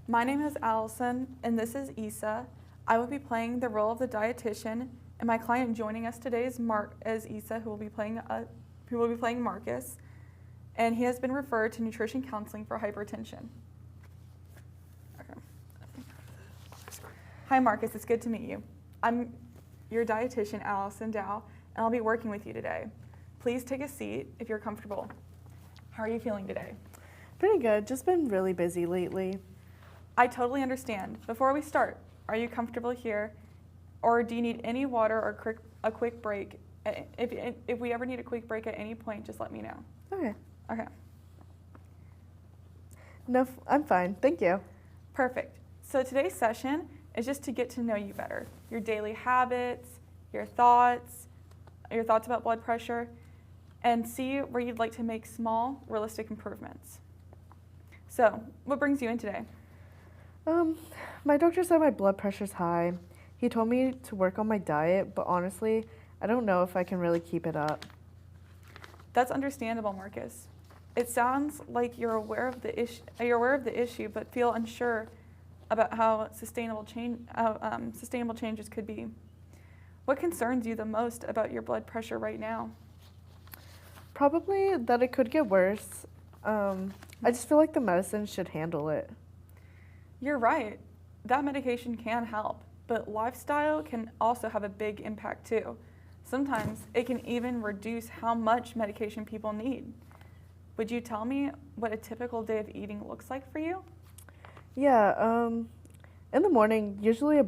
My name is Allison, and this is Issa. I will be playing the role of the dietitian, and my client joining us today is Issa, who will be playing Marcus, and he has been referred to nutrition counseling for hypertension. Okay. Hi, Marcus. It's good to meet you. I'm your dietitian, Allison Dow, and I'll be working with you today. Please take a seat if you're comfortable. How are you feeling today? Pretty good. Just been really busy lately. I totally understand. Before we start, are you comfortable here, or do you need any water or a quick break? If we ever need a quick break at any point, just let me know. Okay. Okay. No, I'm fine. Thank you. Perfect. So today's session is just to get to know you better, your daily habits, your thoughts about blood pressure, and see where you'd like to make small, realistic improvements. So, what brings you in today? My doctor said my blood pressure's high. He told me to work on my diet, but honestly, I don't know if I can really keep it up. That's understandable, Marcus. It sounds like you're aware of the issue, but feel unsure about how sustainable changes could be. What concerns you the most about your blood pressure right now? Probably that it could get worse. I just feel like the medicine should handle it. You're right. That medication can help, but lifestyle can also have a big impact too. Sometimes it can even reduce how much medication people need. Would you tell me what a typical day of eating looks like for you? Yeah, in the morning, usually a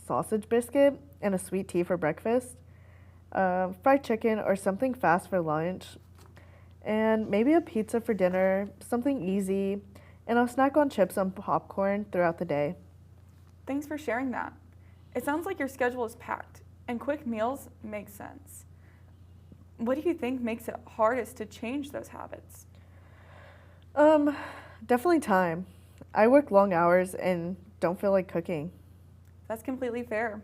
sausage biscuit and a sweet tea for breakfast, fried chicken or something fast for lunch, and maybe a pizza for dinner, something easy, and I'll snack on chips and popcorn throughout the day. Thanks for sharing that. It sounds like your schedule is packed, and quick meals make sense. What do you think makes it hardest to change those habits? Definitely time. I work long hours and don't feel like cooking. That's completely fair.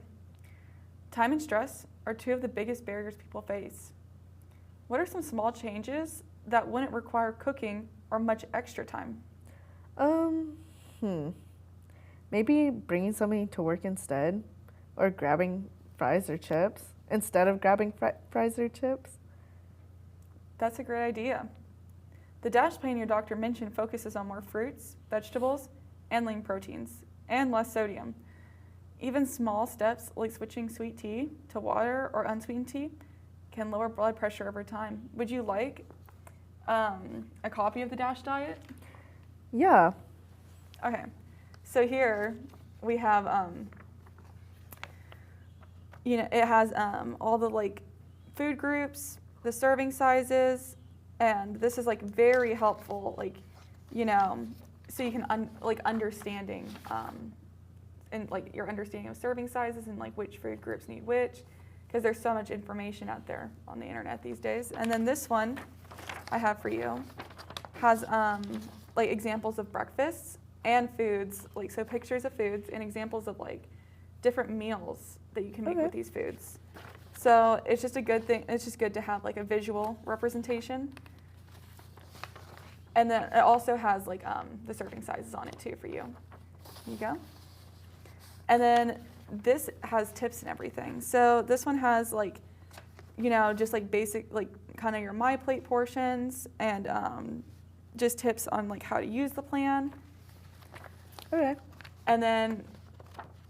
Time and stress are two of the biggest barriers people face. What are some small changes that wouldn't require cooking or much extra time? Maybe bringing something to work instead, or grabbing fries or chips instead of grabbing fries or chips. That's a great idea. The DASH plan your doctor mentioned focuses on more fruits, vegetables, and lean proteins, and less sodium. Even small steps like switching sweet tea to water or unsweetened tea can lower blood pressure over time. Would you like a copy of the DASH diet? Yeah. Okay, so here we have, it has all the food groups, the serving sizes, and this is very helpful, so you can understanding, and your understanding of serving sizes and which food groups need which, because there's so much information out there on the internet these days. And then this one I have for you has examples of breakfasts and foods, so pictures of foods and examples of different meals that you can make with these foods. So it's just a good thing. It's just good to have a visual representation. And then it also has the serving sizes on it too for you. Here you go. And then this has tips and everything. So this one has just basic kind of your My Plate portions and just tips on how to use the plan. Okay. And then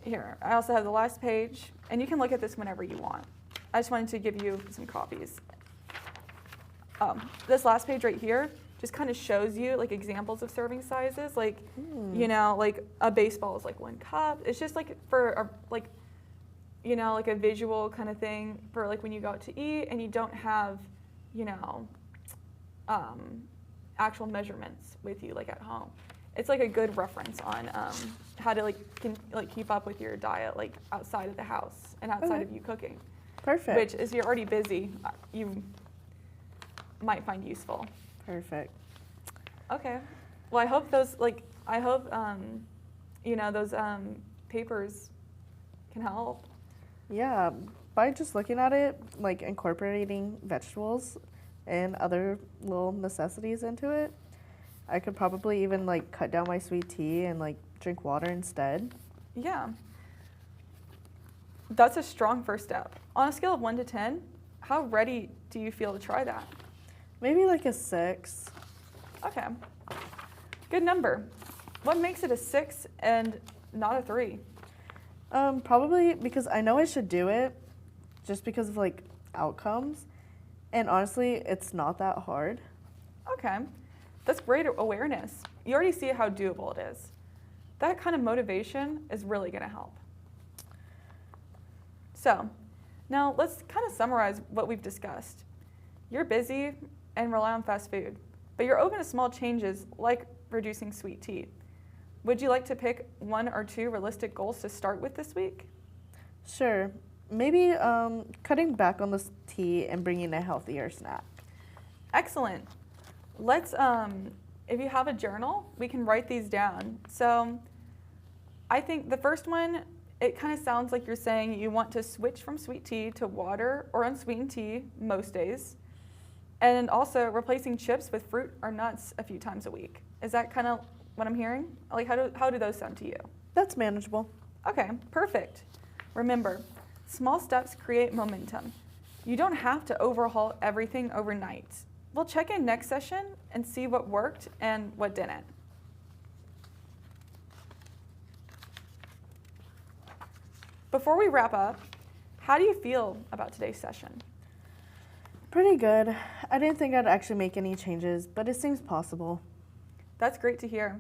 here, I also have the last page, and you can look at this whenever you want. I just wanted to give you some copies. This last page right here just kind of shows you examples of serving sizes, a baseball is 1 cup. It's just for a visual kind of thing for when you go out to eat and you don't have actual measurements with you at home. It's a good reference on how to keep up with your diet outside of the house and outside of you cooking. Perfect. Which, if you're already busy, you might find useful. Perfect. Okay. Well, I hope those those papers can help. Yeah, by just looking at it, incorporating vegetables and other little necessities into it, I could probably even like cut down my sweet tea and like drink water instead. Yeah. That's a strong first step. On a scale of 1 to 10, how ready do you feel to try that? Maybe like a 6. Okay. Good number. What makes it a 6 and not a 3? Probably because I know I should do it just because of like outcomes. And honestly, it's not that hard. Okay. That's great awareness. You already see how doable it is. That kind of motivation is really going to help. So, now let's kind of summarize what we've discussed. You're busy and rely on fast food, but you're open to small changes like reducing sweet tea. Would you like to pick 1 or 2 realistic goals to start with this week? Sure. Maybe cutting back on the tea and bringing a healthier snack. Excellent. Let's, if you have a journal, we can write these down. So I think the first one, it kind of sounds like you're saying you want to switch from sweet tea to water or unsweetened tea most days. And also replacing chips with fruit or nuts a few times a week. Is that kind of what I'm hearing? Like, how do those sound to you? That's manageable. Okay, perfect. Remember, small steps create momentum. You don't have to overhaul everything overnight. We'll check in next session and see what worked and what didn't. Before we wrap up, how do you feel about today's session? Pretty good. I didn't think I'd actually make any changes, but it seems possible. That's great to hear.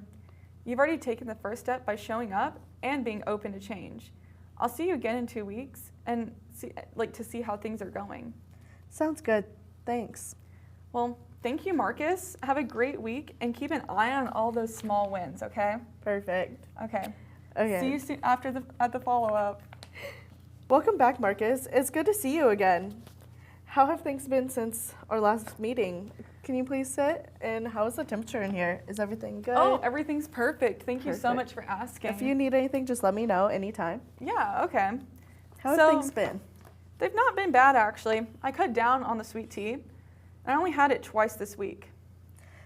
You've already taken the first step by showing up and being open to change. I'll see you again in 2 weeks and to see how things are going. Sounds good. Thanks. Well, thank you, Marcus. Have a great week and keep an eye on all those small wins, okay? Perfect. Okay. Okay. See you soon at the follow-up. Welcome back, Marcus. It's good to see you again. How have things been since our last meeting? Can you please sit? And how is the temperature in here? Is everything good? Oh, everything's perfect. Thank you so Perfect. much for asking. If you need anything, just let me know anytime. Yeah, okay. How have So- things been? They've not been bad, actually. I cut down on the sweet tea, and I only had it twice this week.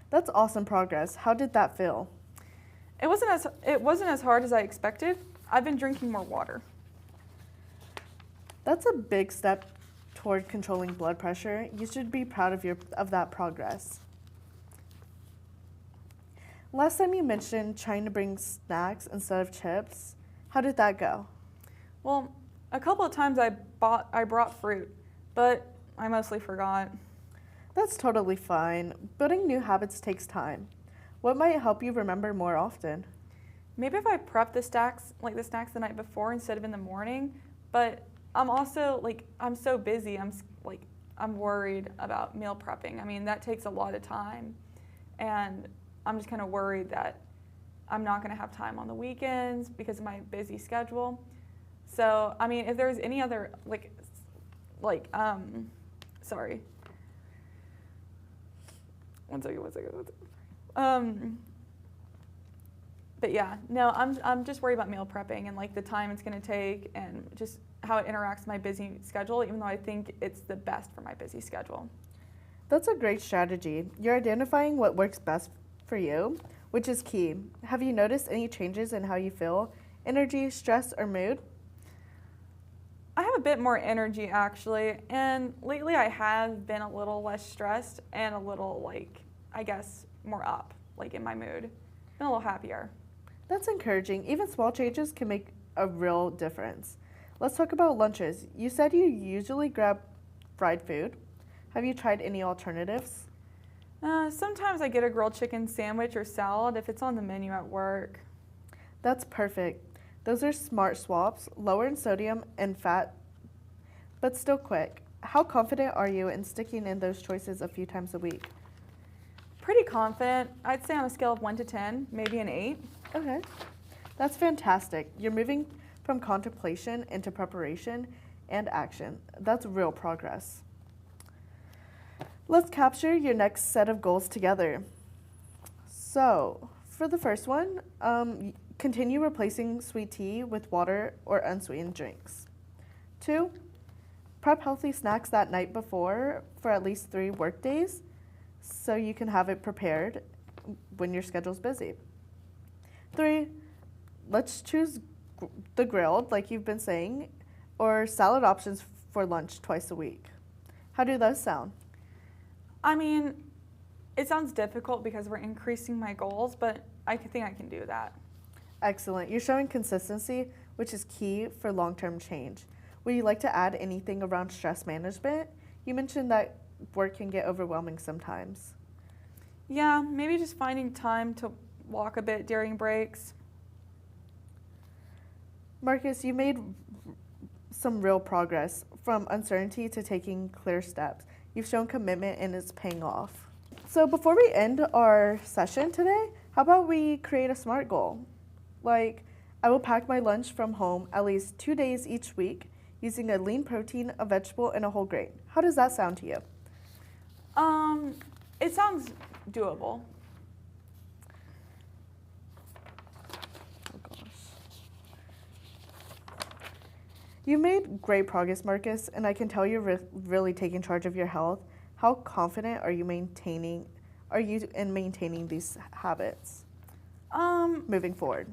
That's awesome progress. How did that feel? It wasn't as hard as I expected. I've been drinking more water. That's a big step toward controlling blood pressure. You should be proud of that progress. Last time you mentioned trying to bring snacks instead of chips. How did that go? Well, a couple of times I brought fruit, but I mostly forgot. That's totally fine. Building new habits takes time. What might help you remember more often? Maybe if I prep the snacks the night before instead of in the morning, but I'm also I'm so busy. I'm worried about meal prepping. I mean, that takes a lot of time, and I'm just kind of worried that I'm not going to have time on the weekends because of my busy schedule. So, I mean, if there's any other sorry. One second. But yeah, no, I'm just worried about meal prepping and the time it's going to take and just how it interacts with my busy schedule, even though I think it's the best for my busy schedule. That's a great strategy. You're identifying what works best for you, which is key. Have you noticed any changes in how you feel? Energy, stress, or mood? I have a bit more energy actually, and lately I have been a little less stressed and a little I guess more up in my mood. Been a little happier. That's encouraging. Even small changes can make a real difference. Let's talk about lunches. You said you usually grab fried food. Have you tried any alternatives? Sometimes I get a grilled chicken sandwich or salad if it's on the menu at work. That's perfect. Those are smart swaps, lower in sodium and fat, but still quick. How confident are you in sticking in those choices a few times a week? Pretty confident. I'd say on a scale of 1 to 10, maybe an 8. Okay. That's fantastic. You're moving from contemplation into preparation and action. That's real progress. Let's capture your next set of goals together. So, for the first one, continue replacing sweet tea with water or unsweetened drinks. 2, prep healthy snacks that night before for at least 3 work days so you can have it prepared. when your schedule's busy. 3, let's choose the grilled, like you've been saying, or salad options for lunch twice a week. How do those sound? I mean, it sounds difficult because we're increasing my goals, but I think I can do that. Excellent. You're showing consistency, which is key for long-term change. Would you like to add anything around stress management? You mentioned that work can get overwhelming sometimes. Yeah, maybe just finding time to walk a bit during breaks. Marcus, you made some real progress from uncertainty to taking clear steps. You've shown commitment and it's paying off. So before we end our session today, how about we create a SMART goal? Like, I will pack my lunch from home at least 2 days each week using a lean protein, a vegetable, and a whole grain. How does that sound to you? It sounds doable. Oh gosh. You made great progress, Marcus, and I can tell you're really taking charge of your health. How confident are you in maintaining these habits moving forward?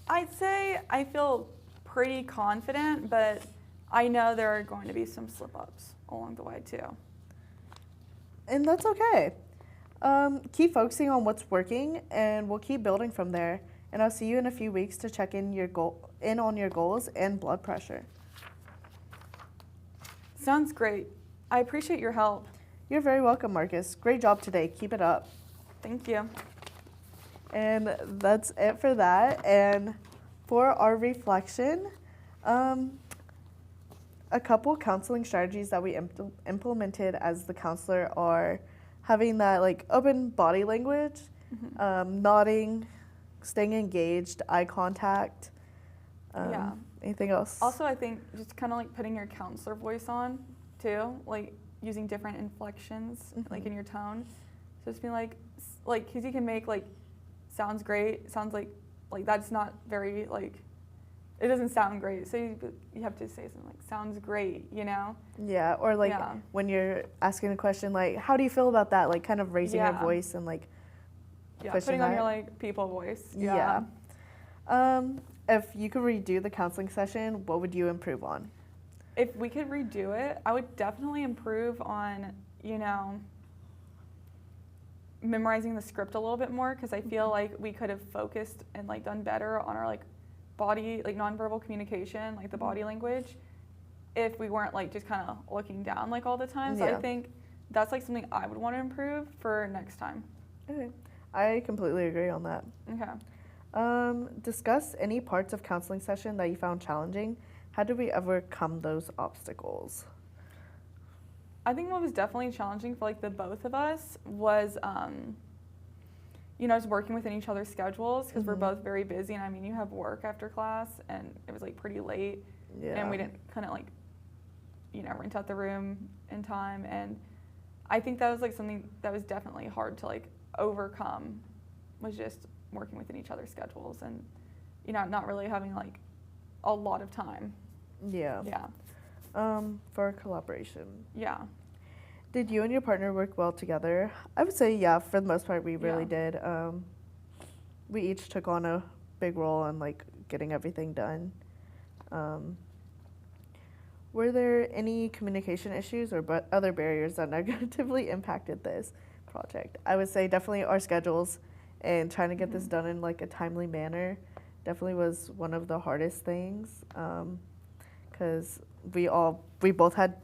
I'd say I feel pretty confident, but I know there are going to be some slip-ups along the way too. And that's okay. Keep focusing on what's working, and we'll keep building from there. And I'll see you in a few weeks to check in on your goals and blood pressure. Sounds great. I appreciate your help. You're very welcome, Marcus. Great job today. Keep it up. Thank you. And that's it for that. And for our reflection, a couple counseling strategies that we implemented as the counselor are having that like open body language, nodding, staying engaged, eye contact. Yeah. Anything else? Also, I think just kind of like putting your counselor voice on too, like using different inflections like in your tone. So just being like, because you can make like, sounds great, sounds like that's not very like, it doesn't sound great. So you have to say something like, sounds great, you know? Yeah, or like when you're asking a question like, how do you feel about that? Like kind of raising your voice and like putting on your like people voice. Yeah. If you could redo the counseling session, what would you improve on? If we could redo it, I would definitely improve on, memorizing the script a little bit more, because I feel like we could have focused and like done better on our like body, like nonverbal communication, like the body language, if we weren't like just kind of looking down like all the time. So I think that's like something I would want to improve for next time. Okay. I completely agree on that. Okay. Discuss any parts of counseling session that you found challenging. How did we overcome those obstacles? I think what was definitely challenging for like the both of us was, just working within each other's schedules, because we're both very busy. And I mean, you have work after class, and it was like pretty late, and we couldn't like, rent out the room in time. And I think that was like something that was definitely hard to like overcome, was just working within each other's schedules and, not really having like a lot of time. Yeah. For collaboration. Yeah. Did you and your partner work well together? I would say, for the most part, we really did. We each took on a big role in like getting everything done. Were there any communication issues or other barriers that negatively impacted this project? I would say definitely our schedules and trying to get this done in like a timely manner definitely was one of the hardest things, because we both had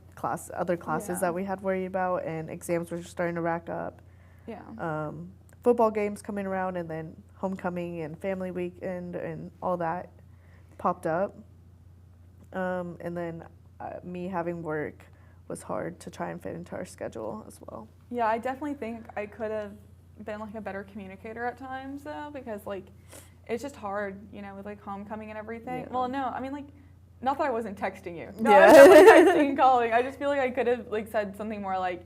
other classes that we had worried about, and exams were starting to rack up. Yeah. Football games coming around, and then homecoming and family weekend and all that popped up. And then me having work was hard to try and fit into our schedule as well. Yeah, I definitely think I could have been like a better communicator at times though, because like it's just hard, with like homecoming and everything. Yeah. Well, no, I mean like, not that I wasn't texting you. No, I was definitely texting and calling. I just feel like I could have like said something more like,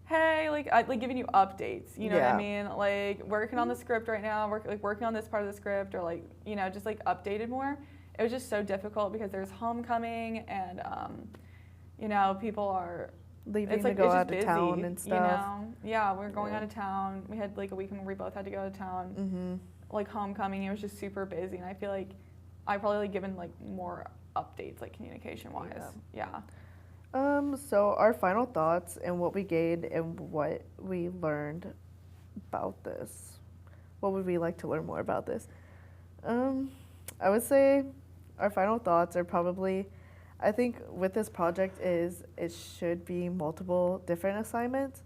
hey, like giving you updates. You know what I mean? Like working on the script right now, working on this part of the script, or like just like updated more. It was just so difficult because there's homecoming and people are leaving it's like to go it's just out busy, of town and stuff. you know? Yeah, we were going Yeah. out of town. We had like a weekend where we both had to go out of town. Mm-hmm. Like homecoming, it was just super busy, and I feel like I probably like given like more updates like communication wise. Yeah. So our final thoughts and what we gained and what we learned about this. What would we like to learn more about this? I would say our final thoughts are probably, I think with this project is it should be multiple different assignments,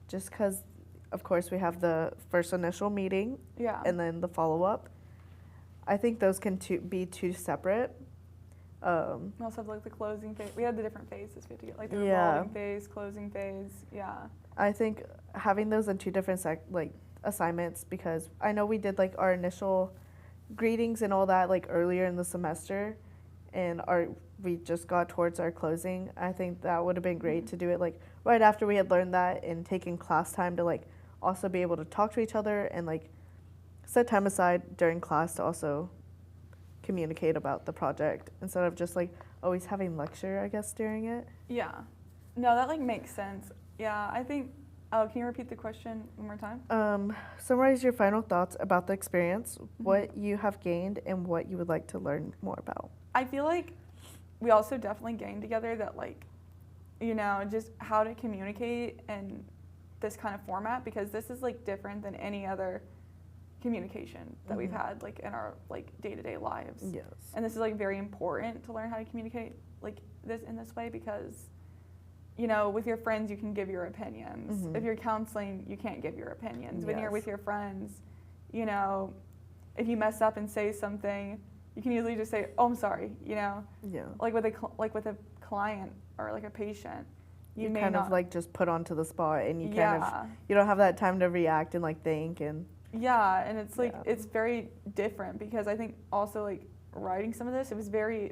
just because, of course, we have the first initial meeting Yeah. and then the follow-up. I think those can be two separate. We also have like the closing phase. We had the different phases we had to get, like the Yeah. revolving phase, closing phase. Yeah. I think having those in two different assignments, because I know we did like our initial greetings and all that like earlier in the semester, and we just got towards our closing. I think that would have been great to do it like right after we had learned that and taken class time to like also be able to talk to each other and like set time aside during class to also communicate about the project instead of just like always having lecture, I guess, during it. Yeah. No, that like makes sense. Yeah, I think. Oh, can you repeat the question one more time? Summarize your final thoughts about the experience, what you have gained, and what you would like to learn more about. I feel like we also definitely gained together that like, you know, just how to communicate in this kind of format, because this is like different than any other communication that we've had like in our like day-to-day lives. Yes. And this is like very important to learn how to communicate like this in this way, because you know, with your friends you can give your opinions. If you're counseling, you can't give your opinions. When you're with your friends, you know, if you mess up and say something, you can usually just say, "Oh, I'm sorry," you know. Yeah. Like with a client or like a patient, You may kind not, of like just put onto the spot, and you kind yeah. of you don't have that time to react and like think and. Yeah, and it's like Yeah. it's very different, because I think also like writing some of this, it was very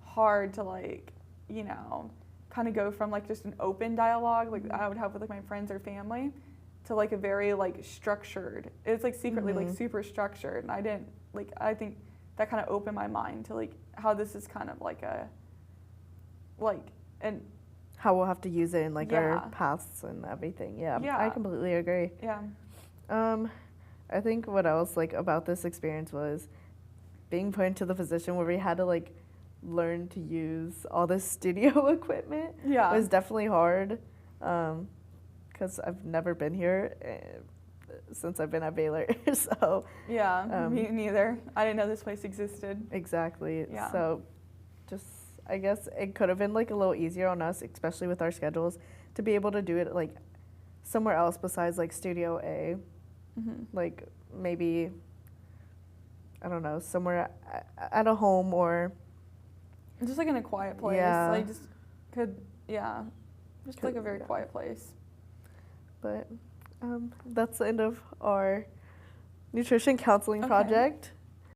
hard to like, you know, kind of go from like just an open dialogue like I would have with like my friends or family to like a very like structured. It's like secretly like super structured, and I think that kind of opened my mind to like how this is kind of like a and how we'll have to use it in like our Yeah. paths and everything. Yeah, Yeah. I completely agree. yeah. I think what else like about this experience was being put into the position where we had to like learn to use all this studio equipment. Yeah. It was definitely hard because I've never been here since I've been at Baylor. So Yeah, me neither. I didn't know this place existed. exactly. Yeah. So just I guess it could have been like a little easier on us, especially with our schedules, to be able to do it like somewhere else besides like Studio A. Like maybe, I don't know, somewhere at a home or. Just like in a quiet place. Yeah. Like just just like a very Yeah. quiet place. But that's the end of our nutrition counseling Okay. project.